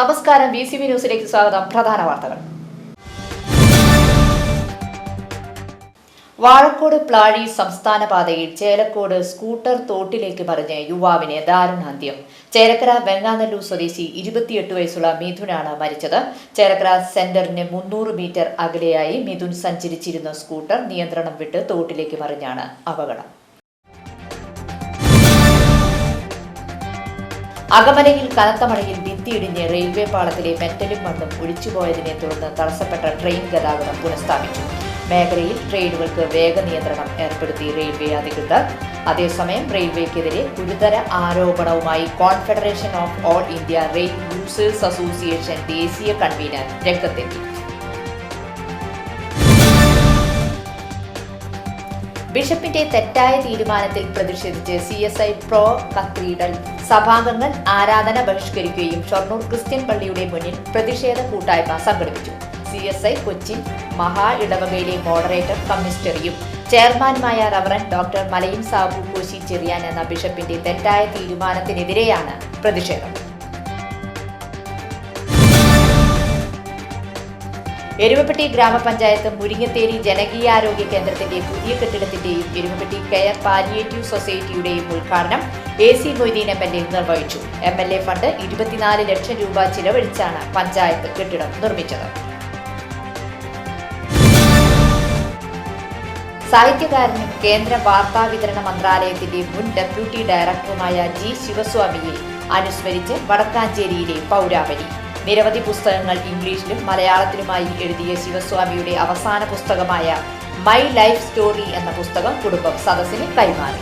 നമസ്കാരം, VCV ന്യൂസിലേക്ക് സ്വാഗതം. പ്രധാന വാർത്തകൾ. വാഴക്കോട് പ്ലാഴി സംസ്ഥാന പാതയിൽ ചേലക്കോട് സ്കൂട്ടർ തോട്ടിലേക്ക് മറിഞ്ഞ് യുവാവിന് ദാരുണാന്ത്യം. ചേലക്കര വെങ്ങാനല്ലൂർ സ്വദേശി 28 വയസ്സുള്ള മിഥുനാണ് മരിച്ചത്. ചേലക്കര സെന്ററിന് 300 മീറ്റർ അകലെയായി മിഥുൻ സഞ്ചരിച്ചിരുന്ന സ്കൂട്ടർ നിയന്ത്രണം വിട്ട് തോട്ടിലേക്ക് മറിഞ്ഞാണ് അപകടം. അകമലയിൽ കനത്ത മഴയിൽ ഭിത്തിയിടിഞ്ഞ് റെയിൽവേ പാളത്തിലെ മെറ്റലും മണ്ണും ഒലിച്ചുപോയതിനെ തുടർന്ന് തടസ്സപ്പെട്ട ട്രെയിൻ ഗതാഗതം പുനഃസ്ഥാപിച്ചു. മേഖലയിൽ ട്രെയിനുകൾക്ക് വേഗ നിയന്ത്രണം ഏർപ്പെടുത്തി റെയിൽവേ അധികൃതർ. അതേസമയം റെയിൽവേക്കെതിരെ ഗുരുതര ആരോപണവുമായി confederation of all India rail users association ദേശീയ കൺവീനർ രംഗത്തെത്തി. ബിഷപ്പിന്റെ തെറ്റായ തീരുമാനത്തിൽ പ്രതിഷേധിച്ച് CSI പ്രോ കത്തീഡ്രൽ സഭാംഗങ്ങൾ ആരാധന ബഹിഷ്കരിക്കുകയും ഷൊർണൂർ ക്രിസ്ത്യൻ പള്ളിയുടെ മുന്നിൽ പ്രതിഷേധ കൂട്ടായ്മ സംഘടിപ്പിച്ചു. CSI കൊച്ചിൻ മഹാ ഇടവകയിലെ മോഡറേറ്റർ കമ്മിസ്റ്ററിയും ചെയർമാനുമായ റവറൻ ഡോക്ടർ മലയും സാബു കോശി ചെറിയാൻ എന്ന ബിഷപ്പിന്റെ തെറ്റായ തീരുമാനത്തിനെതിരെയാണ് പ്രതിഷേധം. എരുമപ്പെട്ടി ഗ്രാമപഞ്ചായത്ത് മുരിങ്ങത്തേരി ജനകീയാരോഗ്യ കേന്ദ്രത്തിന്റെ പുതിയ കെട്ടിടത്തിന്റെയും എരുമപ്പെട്ടി കെയർ പാലിയേറ്റീവ് സൊസൈറ്റിയുടെയും ഉദ്ഘാടനം AC മൊയ്തീൻ MLA നിർവഹിച്ചു. MLA ഫണ്ട് 24 ലക്ഷം രൂപ ചിലവഴിച്ചാണ് പഞ്ചായത്ത് കെട്ടിടം നിർമ്മിച്ചത്. സാഹിത്യകാരനും കേന്ദ്ര വാർത്താവിതരണ മന്ത്രാലയത്തിന്റെ മുൻ ഡെപ്യൂട്ടി ഡയറക്ടറുമായ G. ശിവസ്വാമിയെ അനുസ്മരിച്ച് വടക്കാഞ്ചേരിയിലെ പൗരാവലി. നിരവധി പുസ്തകങ്ങൾ ഇംഗ്ലീഷിലും മലയാളത്തിലുമായി എഴുതിയ ശിവസ്വാമിയുടെ അവസാന പുസ്തകമായ മൈ ലൈഫ് സ്റ്റോറി എന്ന പുസ്തകം കുടുംബം സദസ്സിന് കൈമാറി.